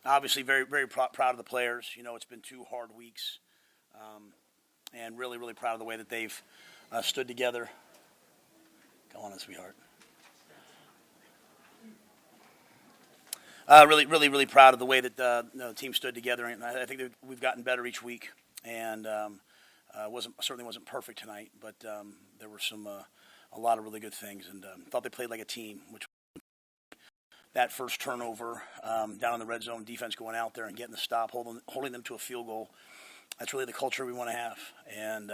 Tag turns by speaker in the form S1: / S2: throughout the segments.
S1: obviously very, very proud of the players. You know, it's been 2 hard weeks, and really, really proud of the way that they've stood together. Go on, sweetheart. Really, really, really proud of the way that the team stood together, and I think that we've gotten better each week. And certainly wasn't perfect tonight, but there were a lot of really good things, and thought they played like a team. Which that first turnover down in the red zone, defense going out there and getting the stop, holding them to a field goal. That's really the culture we want to have, and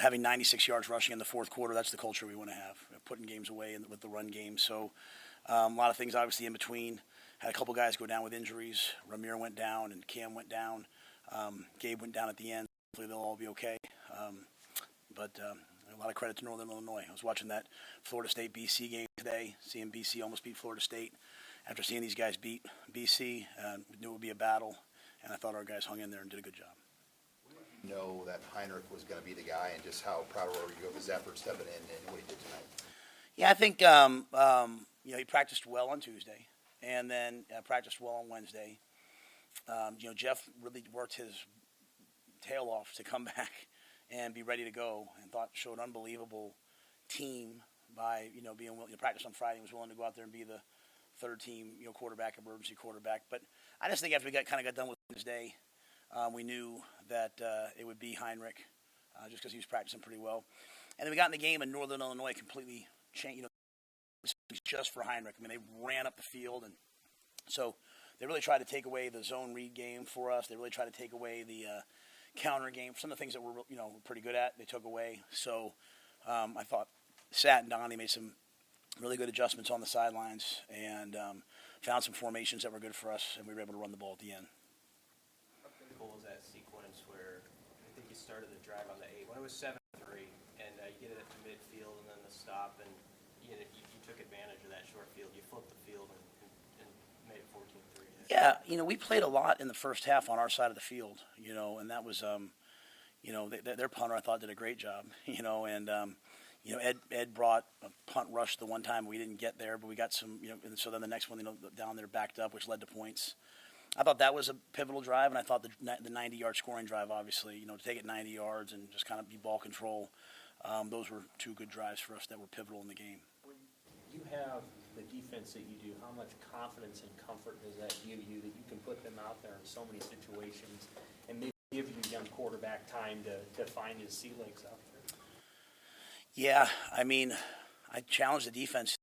S1: having 96 yards rushing in the fourth quarter, that's the culture we want to have. Putting games away with the run game. So a lot of things obviously in between. Had a couple guys go down with injuries. Ramir went down and Cam went down. Gabe went down at the end. Hopefully they'll all be okay. But a lot of credit to Northern Illinois. I was watching that Florida State-BC game today, seeing BC almost beat Florida State. After seeing these guys beat BC, we knew it would be a battle, and I thought our guys hung in there and did a good job.
S2: You know that Heinrich was going to be the guy, and just how proud were you of his effort stepping in and what he did tonight?
S1: Yeah, I think he practiced well on Tuesday, and then practiced well on Wednesday. Jeff really worked his tail off to come back and be ready to go, and showed unbelievable team by being willing to practice on Friday. Was willing to go out there and be the third team quarterback, emergency quarterback. But I just think after we got done with Wednesday, we knew that it would be Heinrich just because he was practicing pretty well. And then we got in the game, and Northern Illinois completely changed. Just for Heinrich. I mean, they ran up the field, and so they really tried to take away the zone read game for us. They really tried to take away the counter game. Some of the things that we're pretty good at, they took away. So I thought Sat and Donnie made some really good adjustments on the sidelines and found some formations that were good for us, and we were able to run the ball at the end.
S3: How critical was that sequence where I think you started the drive on the 8 when it was 7-3, and you get it to midfield and then the stop, and you took advantage of that short field. You flipped the field and made it 14-3.
S1: Yeah, we played a lot in the first half on our side of the field, and that was, their punter I thought did a great job, and Ed brought a punt rush the one time we didn't get there, but we got some, and so then the next one, down there backed up, which led to points. I thought that was a pivotal drive, and I thought the 90-yard scoring drive, obviously, to take it 90 yards and just kind of be ball control, those were 2 good drives for us that were pivotal in the game.
S4: You have the defense that you do. How much confidence and comfort does that give you that you can put them out there in so many situations and maybe give your young quarterback time to find his sea legs out there?
S1: Yeah, I mean, I challenge the defense.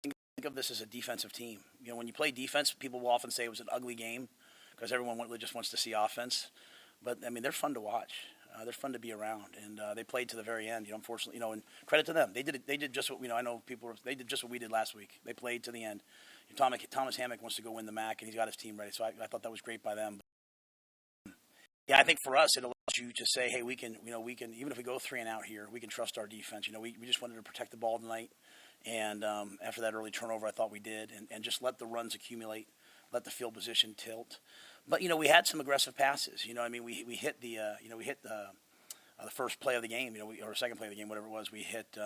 S1: Think of this as a defensive team. When you play defense, people will often say it was an ugly game because everyone just wants to see offense. But, I mean, they're fun to watch. They're fun to be around, and they played to the very end. Unfortunately, and credit to them. They did just what I know they did just what we did last week. They played to the end. Thomas Hammock wants to go win the MAC, and he's got his team ready. So I thought that was great by them. Yeah, I think for us, it allows you to say, hey, we can even if we go 3 and out here, we can trust our defense. We just wanted to protect the ball tonight, and after that early turnover, I thought we did, and just let the runs accumulate, let the field position tilt. But we had some aggressive passes. We hit the first play of the game. Or second play of the game, whatever it was. We hit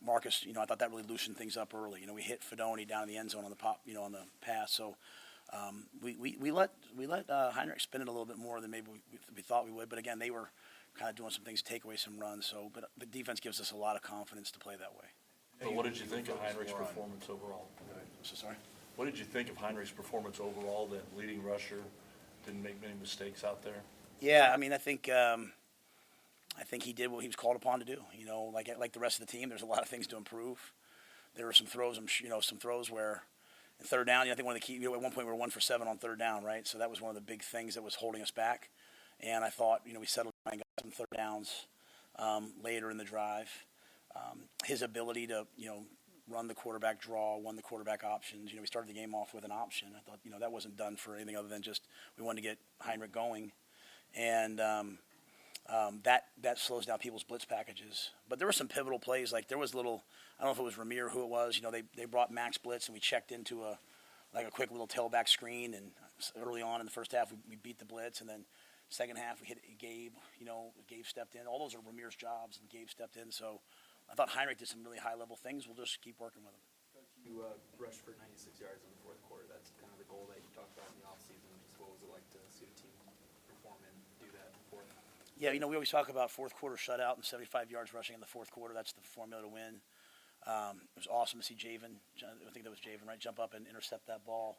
S1: Marcus. I thought that really loosened things up early. We hit Fedoni down in the end zone on the pop. On the pass. So we let Heinrich spin it a little bit more than maybe we thought we would. But again, they were kind of doing some things to take away some runs. So, but the defense gives us a lot of confidence to play that way.
S5: So what did you think of Heinrich's performance overall?
S1: So sorry.
S5: What did you think of Heinrich's performance overall? The leading rusher didn't make many mistakes out there.
S1: Yeah, I mean, I think he did what he was called upon to do. Like the rest of the team, there's a lot of things to improve. There were some throws, some throws where in third down, I think one of the key. At one point, we were 1 for 7 on third down, right? So that was one of the big things that was holding us back. And I thought, we settled down and got some third downs later in the drive. His ability to, run the quarterback draw, won the quarterback options. We started the game off with an option. I thought, that wasn't done for anything other than just we wanted to get Heinrich going. And that slows down people's blitz packages. But there were some pivotal plays. Like there was I don't know if it was Ramir or who it was. They brought max blitz and we checked into a quick little tailback screen. And early on in the first half, we beat the blitz. And then second half, we hit Gabe. Gabe stepped in. All those are Ramir's jobs, and Gabe stepped in. So I thought Heinrich did some really high-level things. We'll just keep working with him.
S6: Coach, you rushed for 96 yards in the fourth quarter. That's kind of see the team perform and do that in the fourth.
S1: Yeah, we always talk about fourth quarter shutout and 75 yards rushing in the fourth quarter. That's the formula to win. It was awesome to see Javen, I think that was Javen, right, jump up and intercept that ball.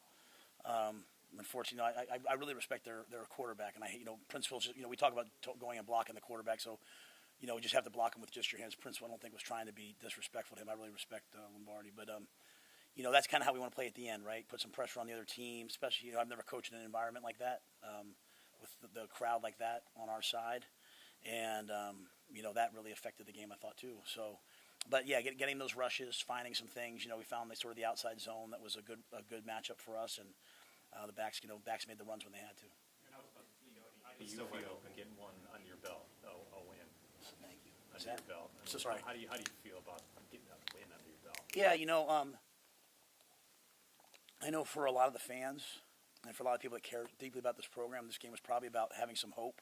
S1: Unfortunately, I really respect their quarterback, and Princeville's just, we talk about going and blocking the quarterback, so, you just have to block him with just your hands. Princeville, I don't think, was trying to be disrespectful to him. I really respect Lombardi, but, that's kind of how we want to play at the end, right? Put some pressure on the other team, especially, I've never coached in an environment like that, with the crowd like that on our side, and, that really affected the game, I thought, too. So, but yeah, getting those rushes, finding some things, we found sort of the outside zone that was a good matchup for us, and the backs made the runs when they had to.
S6: How do you feel getting one under your belt, a win
S1: Thank you.
S6: under your belt? I mean,
S1: So sorry.
S6: How do you feel about getting a win under your belt?
S1: Yeah, I know for a lot of the fans and for a lot of people that care deeply about this program, this game was probably about having some hope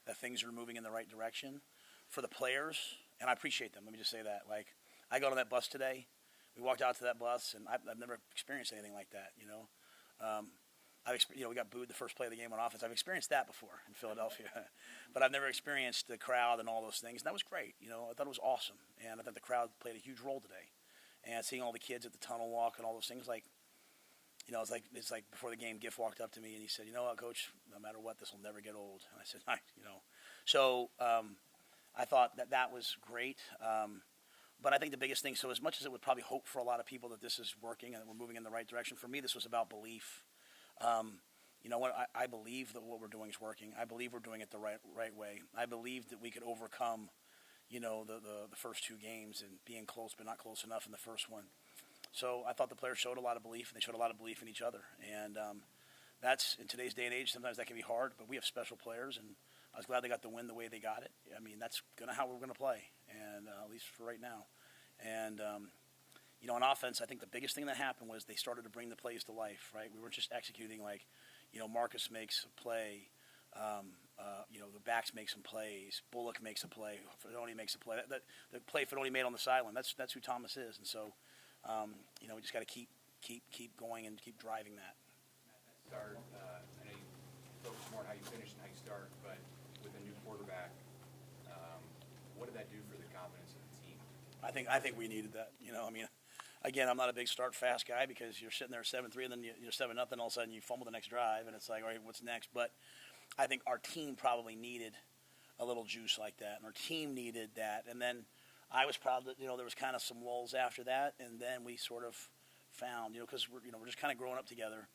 S1: that things are moving in the right direction. For the players, and I appreciate them, let me just say that. Like, I got on that bus today. We walked out to that bus, and I've never experienced anything like that, we got booed the first play of the game on offense. I've experienced that before in Philadelphia, but I've never experienced the crowd and all those things. And that was great. I thought it was awesome, and I thought the crowd played a huge role today. And seeing all the kids at the tunnel walk and all those things, it's like before the game, Giff walked up to me and he said, "You know what, Coach? No matter what, this will never get old." And I said, So I thought that was great. But I think the biggest thing, so as much as it would probably hope for a lot of people that this is working and that we're moving in the right direction, for me, this was about belief. I believe that what we're doing is working. I believe we're doing it the right way. I believe that we could overcome, the first two games and being close but not close enough in the first one. So I thought the players showed a lot of belief, and they showed a lot of belief in each other. And that's, in today's day and age, sometimes that can be hard, but we have special players, and I was glad they got the win the way they got it. I mean, that's how we're going to play, and at least for right now. And, on offense, I think the biggest thing that happened was they started to bring the plays to life, right? We weren't just executing Marcus makes a play, the backs make some plays, Bullock makes a play, Fedoni makes a play. The play Fedoni made on the sideline, that's who Thomas is. And so, we just got to keep going and keep driving that.
S7: Start, I know you focus more on how you finish and how you start, but with a new quarterback, what did that do for the confidence of the team?
S1: I think we needed that. Again, I'm not a big start fast guy because you're sitting there 7-3 and then you're 7-0, all of a sudden you fumble the next drive and it's like, all right, what's next? But I think our team probably needed a little juice like that, and our team needed that. And then I was proud that there was kind of some lulls after that, and then we sort of found, because we're just kind of growing up together.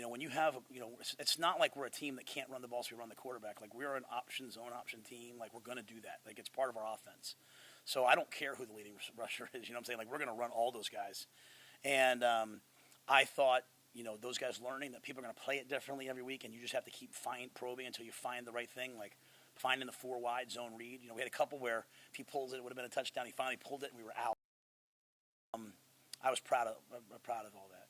S1: When you have, it's not like we're a team that can't run the ball, so we run the quarterback. Like, we're an zone option team. Like, we're going to do that. Like, it's part of our offense. So I don't care who the leading rusher is. You know what I'm saying? Like, we're going to run all those guys. And I thought, those guys learning that people are going to play it differently every week, and you just have to keep probing until you find the right thing, like finding the 4-wide zone read. We had a couple where if he pulls it would have been a touchdown. He finally pulled it, and we were out. I was proud of all that.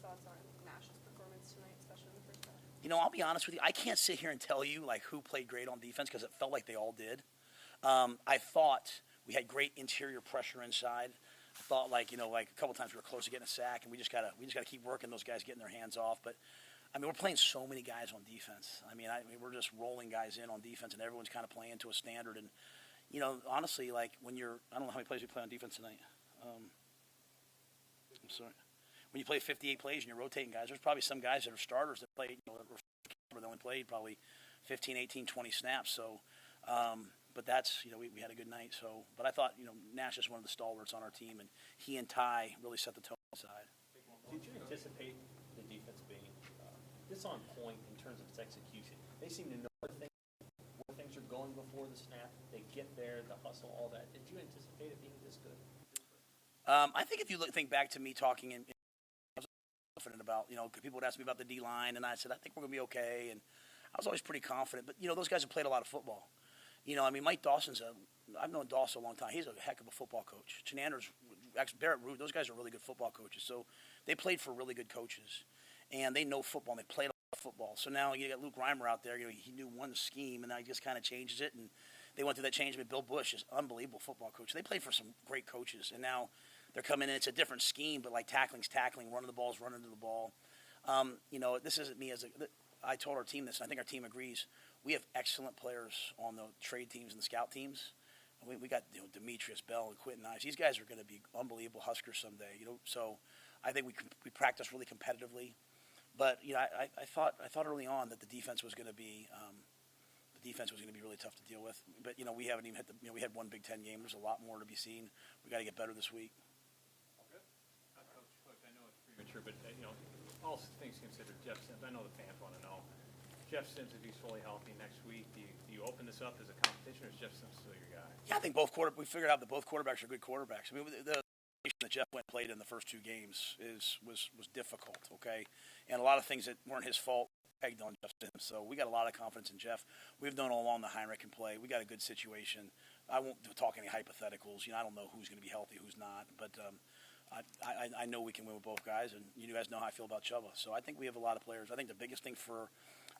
S8: Thoughts on Nash's performance tonight, especially in the first half?
S1: I'll be honest with you. I can't sit here and tell you who played great on defense because it felt like they all did. I thought we had great interior pressure inside. I thought a couple times we were close to getting a sack, and we just gotta keep working those guys getting their hands off. But we're playing so many guys on defense. We're just rolling guys in on defense, and everyone's kind of playing to a standard. And honestly, when you're, I don't know how many plays we play on defense tonight. I'm sorry. When you play 58 plays and you're rotating guys, there's probably some guys that are starters that play, that only played probably 15, 18, 20 snaps. So, but that's, we had a good night. So, but I thought, Nash is one of the stalwarts on our team, and he and Ty really set the tone aside.
S4: Did you anticipate the defense being this on point in terms of its execution? They seem to know where things are going before the snap. They get there, the hustle, all that. Did you anticipate it being this good?
S1: I think if you think back to me talking I was confident about, people would ask me about the D-line, and I said, I think we're going to be okay. And I was always pretty confident. But, those guys have played a lot of football. Mike Dawson's I've known Dawson a long time. He's a heck of a football coach. Chenanders, Barrett Root, those guys are really good football coaches. So they played for really good coaches. And they know football, and they played a lot of football. So now you got Luke Reimer out there. He knew one scheme, and now he just kind of changes it. And they went through that change. Bill Bush is an unbelievable football coach. They played for some great coaches. And now they're coming in. It's a different scheme, but tackling's tackling, running the ball's running to the ball. This isn't me I told our team this, and I think our team agrees. We have excellent players on the trade teams and the scout teams. We got Demetrius Bell and Quentin Ives. These guys are going to be unbelievable Huskers someday. So I think we practice really competitively. But I thought early on that the defense was going to be really tough to deal with. But we haven't even hit we had one Big Ten game. There's a lot more to be seen. We got to get better this week.
S6: Coach, I know it's premature, but, all things considered, Jeff Sims, I know the fans want to know. Jeff Sims, if he's fully healthy next week, do you open this up as a competition, or is Jeff Sims still your guy?
S1: Yeah, I think we figured out that both quarterbacks are good quarterbacks. I mean, the that Jeff Went played in the first two games was difficult, okay? And a lot of things that weren't his fault pegged on Jeff Sims. So we got a lot of confidence in Jeff. We've known all along the Heinrich can play. We got a good situation. I won't talk any hypotheticals. I don't know who's going to be healthy, who's not. But I know we can win with both guys, and you guys know how I feel about Chubba. So I think we have a lot of players. I think the biggest thing for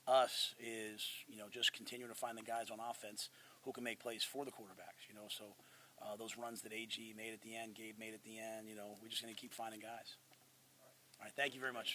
S1: us is, just continuing to find the guys on offense who can make plays for the quarterbacks, So those runs that AG made at the end, Gabe made at the end, we're just going to keep finding guys. All right, thank you very much.